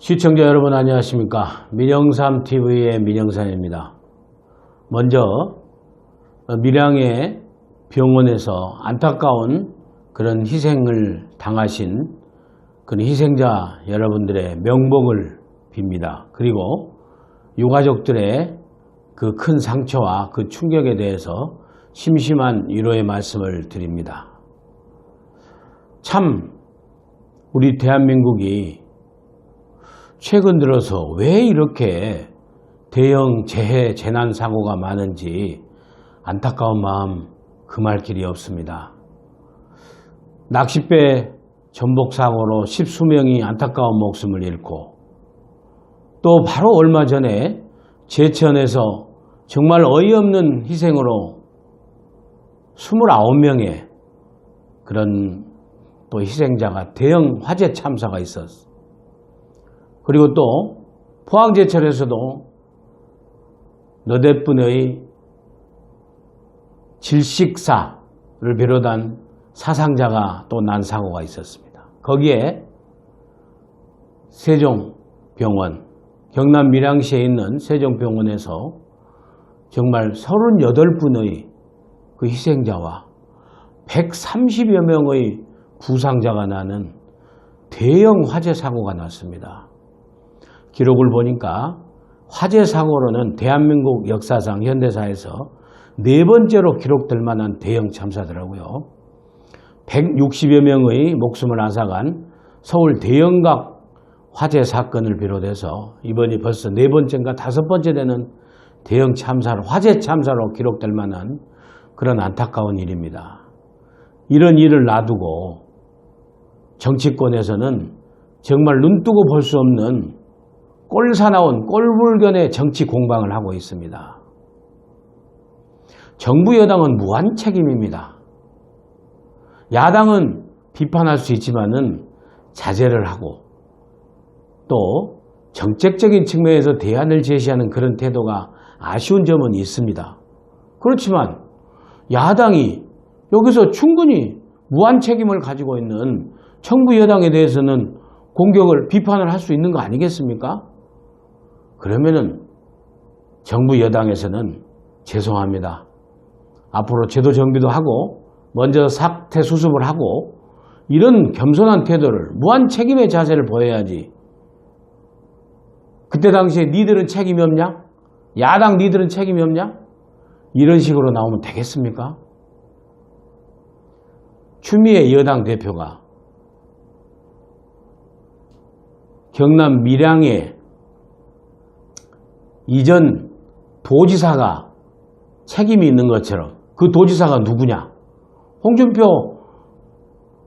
시청자 여러분 안녕하십니까. 밀양삼TV의 밀양삼입니다. 먼저 밀양의 병원에서 안타까운 그런 희생을 당하신 그런 희생자 여러분들의 명복을 빕니다. 그리고 유가족들의 그 큰 상처와 그 충격에 대해서 심심한 위로의 말씀을 드립니다. 참 우리 대한민국이 최근 들어서 왜 이렇게 대형 재해 재난 사고가 많은지 안타까운 마음 금할 길이 없습니다. 낚싯배 전복 사고로 10수명이 안타까운 목숨을 잃고, 또 바로 얼마 전에 제천에서 정말 어이없는 희생으로 29명의 그런 또 희생자가 대형 화재 참사가 있었습니다. 그리고 또 포항제철에서도 너댓 분의 질식사를 비롯한 사상자가 또 난 사고가 있었습니다. 거기에 세종병원, 경남 밀양시에 있는 세종병원에서 정말 38분의 그 희생자와 130여 명의 부상자가 나는 대형 화재 사고가 났습니다. 기록을 보니까 화재 사고로는 대한민국 역사상 현대사에서 4번째로 기록될 만한 대형 참사더라고요. 160여 명의 목숨을 앗아간 서울 대형각 화재 사건을 비롯해서 이번이 벌써 4번째인가 5번째 되는 대형 참사로, 화재 참사로 기록될 만한 그런 안타까운 일입니다. 이런 일을 놔두고 정치권에서는 정말 눈뜨고 볼 수 없는 꼴사나운 꼴불견의 정치 공방을 하고 있습니다. 정부 여당은 무한 책임입니다. 야당은 비판할 수 있지만은 자제를 하고 또 정책적인 측면에서 대안을 제시하는 그런 태도가 아쉬운 점은 있습니다. 그렇지만 야당이 여기서 충분히 무한 책임을 가지고 있는 정부 여당에 대해서는 공격을, 비판을 할 수 있는 거 아니겠습니까? 그러면은 정부 여당에서는 죄송합니다. 앞으로 제도 정비도 하고 먼저 사태 수습을 하고 이런 겸손한 태도를, 무한 책임의 자세를 보여야지. 그때 당시에 니들은 책임이 없냐? 야당 니들은 책임이 없냐? 이런 식으로 나오면 되겠습니까? 추미애 여당 대표가 경남 밀양에 이전 도지사가 책임이 있는 것처럼, 그 도지사가 누구냐? 홍준표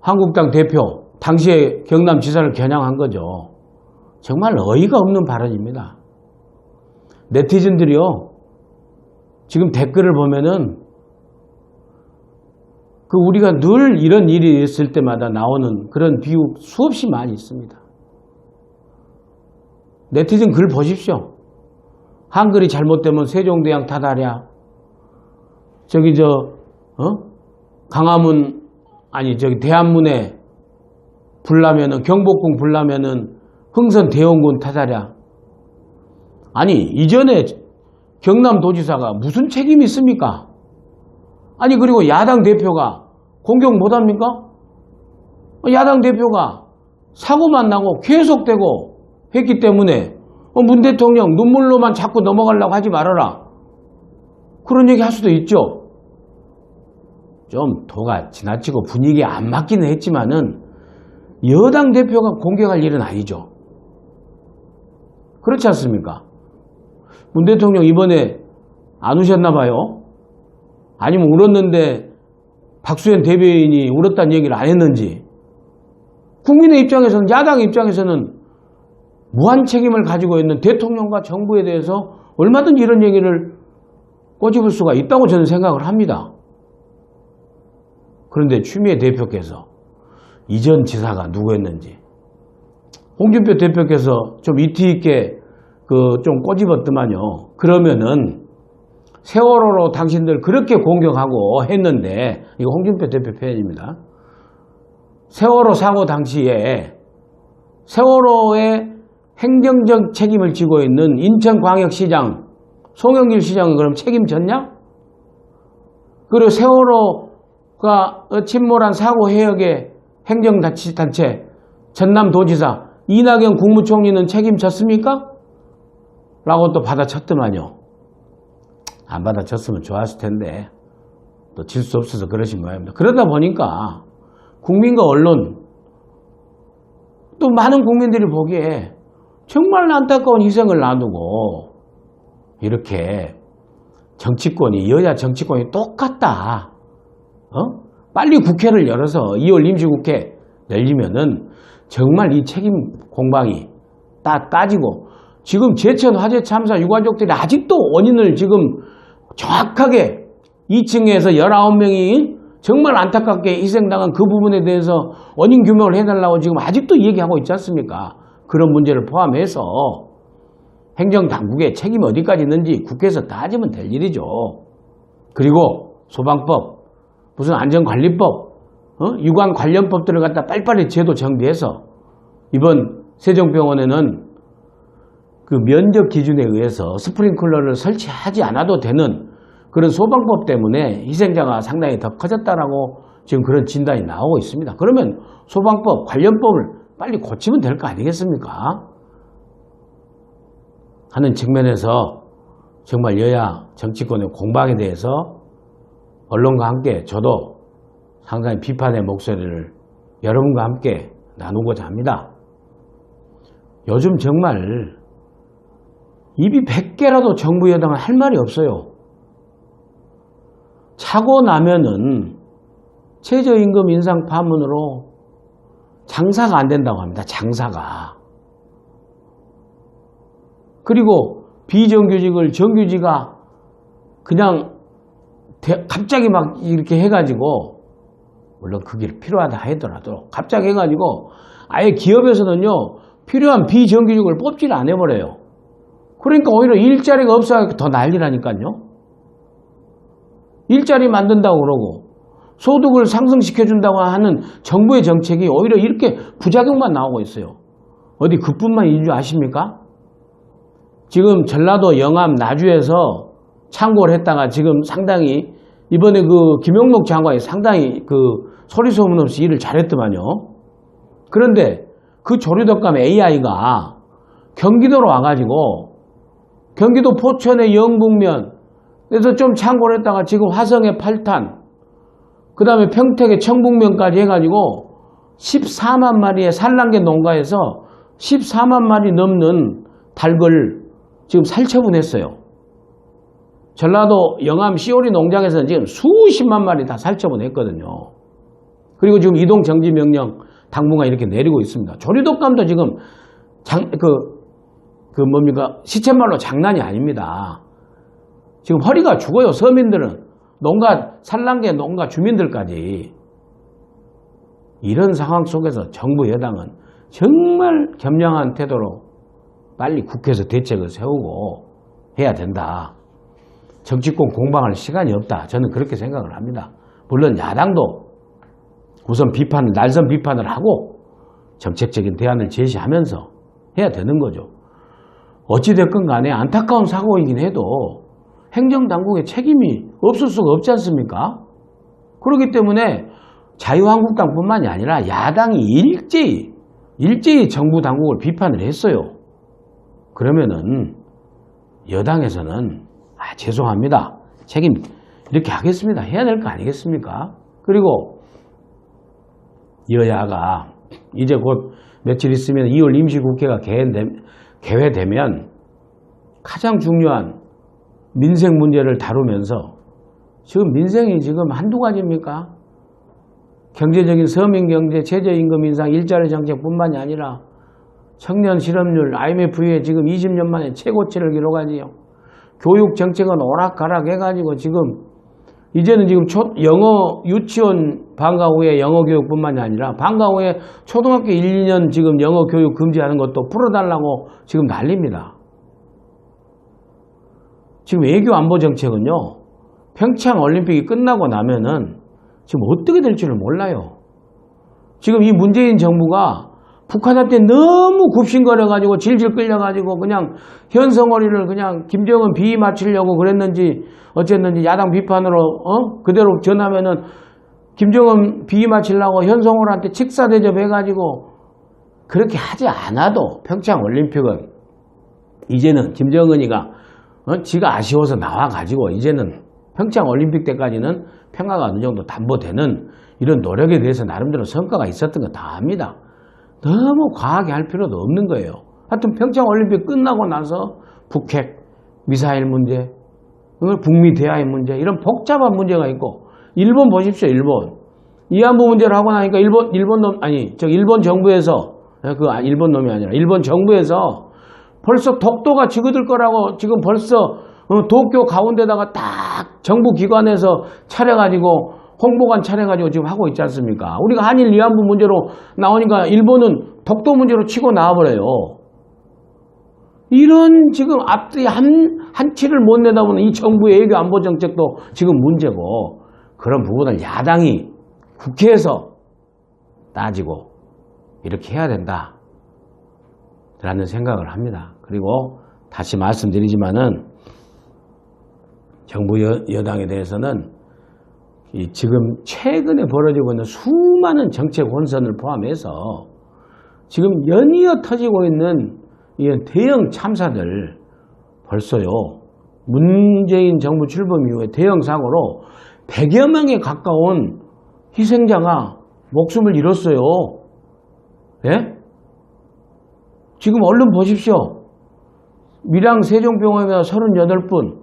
한국당 대표, 당시에 경남지사를 겨냥한 거죠. 정말 어이가 없는 발언입니다. 네티즌들이요, 지금 댓글을 보면은 그 우리가 늘 이런 일이 있을 때마다 나오는 그런 비유 수없이 많이 있습니다. 네티즌 글 보십시오. 한글이 잘못되면 세종대왕 탓하랴. 저기 강화문, 아니 저기 대한문에 불나면은, 경복궁 불나면은 흥선대원군 탓하랴. 아니 이전에 경남도지사가 무슨 책임이 있습니까? 아니 그리고 야당 대표가 공격 못합니까? 야당 대표가 사고만 나고 계속되고 했기 때문에 문 대통령 눈물로만 자꾸 넘어가려고 하지 말아라, 그런 얘기 할 수도 있죠. 좀 도가 지나치고 분위기에 안 맞기는 했지만은 여당 대표가 공격할 일은 아니죠. 그렇지 않습니까? 문 대통령 이번에 안 우셨나 봐요. 아니면 울었는데 박수현 대변인이 울었다는 얘기를 안 했는지, 국민의 입장에서는, 야당 입장에서는 무한 책임을 가지고 있는 대통령과 정부에 대해서 얼마든지 이런 얘기를 꼬집을 수가 있다고 저는 생각을 합니다. 그런데 추미애 대표께서 이전 지사가 누구였는지, 홍준표 대표께서 좀 이티 있게 좀 꼬집었더만요. 그러면은 세월호로 당신들 그렇게 공격하고 했는데, 이거 홍준표 대표 표현입니다. 세월호 사고 당시에 세월호의 행정적 책임을 지고 있는 인천광역시장 송영길 시장은 그럼 책임졌냐? 그리고 세월호가 침몰한 사고 해역의 행정단체 전남도지사 이낙연 국무총리는 책임졌습니까? 라고 또 받아쳤더만요. 안 받아쳤으면 좋았을 텐데 또 질 수 없어서 그러신 모양입니다. 그러다 보니까 국민과 언론, 또 많은 국민들이 보기에 정말 안타까운 희생을 놔두고 이렇게 정치권이, 여야 정치권이 똑같다. 빨리 국회를 열어서 2월 임시국회 열리면은 정말 이 책임 공방이 딱 까지고, 지금 제천 화재 참사 유가족들이 아직도 원인을 지금 정확하게 2층에서 19명이 정말 안타깝게 희생당한 그 부분에 대해서 원인 규명을 해달라고 지금 아직도 얘기하고 있지 않습니까? 그런 문제를 포함해서 행정당국의 책임이 어디까지 있는지 국회에서 따지면 될 일이죠. 그리고 소방법, 무슨 안전관리법, 유관 관련법들을 갖다 빨리빨리 제도 정비해서 이번 세종병원에는 그 면적 기준에 의해서 스프링클러를 설치하지 않아도 되는 그런 소방법 때문에 희생자가 상당히 더 커졌다라고 지금 그런 진단이 나오고 있습니다. 그러면 소방법 관련법을 빨리 고치면 될 거 아니겠습니까? 하는 측면에서 정말 여야 정치권의 공방에 대해서 언론과 함께 저도 상당히 비판의 목소리를 여러분과 함께 나누고자 합니다. 요즘 정말 입이 100개라도 정부 여당은 할 말이 없어요. 차고 나면은 최저임금 인상 파문으로 장사가 안 된다고 합니다. 장사가. 그리고 비정규직을 정규직가 그냥 갑자기 막 이렇게 해가지고, 물론 그게 필요하다 하더라도 갑자기 해가지고 아예 기업에서는요 필요한 비정규직을 뽑지를 안 해버려요. 그러니까 오히려 일자리가 없어서 더 난리라니까요. 일자리 만든다고 그러고 소득을 상승시켜준다고 하는 정부의 정책이 오히려 이렇게 부작용만 나오고 있어요. 어디 그뿐만인 줄 아십니까? 지금 전라도 영암 나주에서 창고를 했다가 지금 상당히 이번에 그 김용록 장관이 상당히 그 소리 소문 없이 일을 잘했더만요. 그런데 그 조류덕감 AI가 경기도로 와가지고 경기도 포천의 영북면 그래서 좀 창고를 했다가 지금 화성의 8탄, 그 다음에 평택의 청북면까지 해가지고 14만 마리의 산란계 농가에서 14만 마리 넘는 닭을 지금 살처분했어요. 전라도 영암 시오리 농장에서는 지금 수십만 마리 다 살처분했거든요. 그리고 지금 이동 정지 명령 당분간 이렇게 내리고 있습니다. 조류독감도 지금 시쳇말로 장난이 아닙니다. 지금 허리가 죽어요. 서민들은, 농가 산란계 농가 주민들까지. 이런 상황 속에서 정부 여당은 정말 겸양한 태도로 빨리 국회에서 대책을 세우고 해야 된다. 정치권 공방할 시간이 없다. 저는 그렇게 생각을 합니다. 물론 야당도 우선 날선 비판을 하고 정책적인 대안을 제시하면서 해야 되는 거죠. 어찌됐건 간에 안타까운 사고이긴 해도 행정당국의 책임이 없을 수가 없지 않습니까? 그렇기 때문에 자유한국당뿐만이 아니라 야당이 일제히 정부 당국을 비판을 했어요. 그러면은 여당에서는 죄송합니다. 책임 이렇게 하겠습니다. 해야 될 거 아니겠습니까? 그리고 여야가 이제 곧 며칠 있으면 2월 임시국회가 개회되면 가장 중요한 민생 문제를 다루면서, 지금 민생이 지금 한두 가지입니까? 경제적인 서민경제, 최저임금 인상, 일자리 정책뿐만이 아니라 청년 실업률, IMF 이후에 지금 20년 만에 최고치를 기록하지요. 교육 정책은 오락가락 해가지고 지금 이제는 지금 영어 유치원 방과 후에 영어 교육뿐만이 아니라 방과 후에 초등학교 1, 2년 지금 영어 교육 금지하는 것도 풀어달라고 지금 난립니다. 지금 외교 안보 정책은요, 평창 올림픽이 끝나고 나면은 지금 어떻게 될지를 몰라요. 지금 이 문재인 정부가 북한한테 너무 굽신거려가지고 질질 끌려가지고 그냥 현성어리를 그냥 김정은 비위 맞추려고 그랬는지 어쨌는지 야당 비판으로 그대로 전하면은 김정은 비위 맞추려고 현성어리한테 직사대접해가지고 그렇게 하지 않아도 평창 올림픽은 이제는 김정은이가 지가 아쉬워서 나와가지고 이제는 평창 올림픽 때까지는 평화가 어느 정도 담보되는 이런 노력에 대해서 나름대로 성과가 있었던 거 다 압니다. 너무 과하게 할 필요도 없는 거예요. 하여튼 평창 올림픽 끝나고 나서 북핵, 미사일 문제, 북미 대화의 문제 이런 복잡한 문제가 있고 일본 보십시오. 일본. 위안부 문제를 하고 나니까 일본 정부에서 일본 놈이 아니라 일본 정부에서 벌써 독도가 지그들 거라고 지금 벌써 도쿄 가운데다가 딱 정부 기관에서 차려가지고 홍보관 차려가지고 지금 하고 있지 않습니까? 우리가 한일 위안부 문제로 나오니까 일본은 독도 문제로 치고 나와버려요. 이런 지금 앞뒤 한치를 못 내다보는 이 정부의 외교 안보 정책도 지금 문제고 그런 부분을 야당이 국회에서 따지고 이렇게 해야 된다 라는 생각을 합니다. 그리고 다시 말씀드리지만은 정부 여당에 대해서는 지금 최근에 벌어지고 있는 수많은 정책 혼선을 포함해서 지금 연이어 터지고 있는 이런 대형 참사들 벌써요. 문재인 정부 출범 이후에 대형 사고로 100여 명에 가까운 희생자가 목숨을 잃었어요. 예? 지금 얼른 보십시오. 밀양 세종병원에서 38분,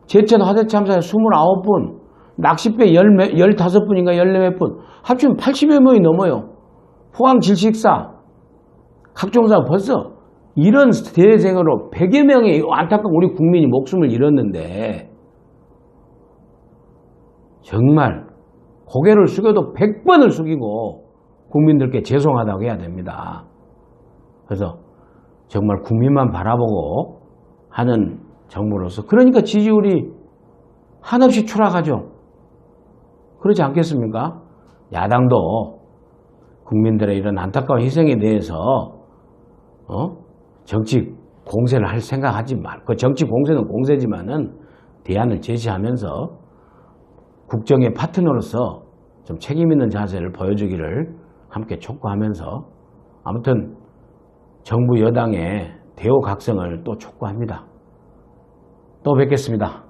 제천 화재 참사에 29분, 낚싯배 15분인가 14몇 분, 합치면 80여 명이 넘어요. 포항 질식사, 각종사 벌써 이런 대생으로 100여 명의 안타까운 우리 국민이 목숨을 잃었는데 정말 고개를 숙여도 100번을 숙이고 국민들께 죄송하다고 해야 됩니다. 그래서 정말 국민만 바라보고 하는 정부로서 그러니까 지지율이 한없이 추락하죠. 그렇지 않겠습니까? 야당도 국민들의 이런 안타까운 희생에 대해서 정치 공세를 할 생각하지 말고 정치 공세는 공세지만은 대안을 제시하면서 국정의 파트너로서 좀 책임 있는 자세를 보여주기를 함께 촉구하면서 아무튼 정부 여당의 대우각성을 또 촉구합니다. 또 뵙겠습니다.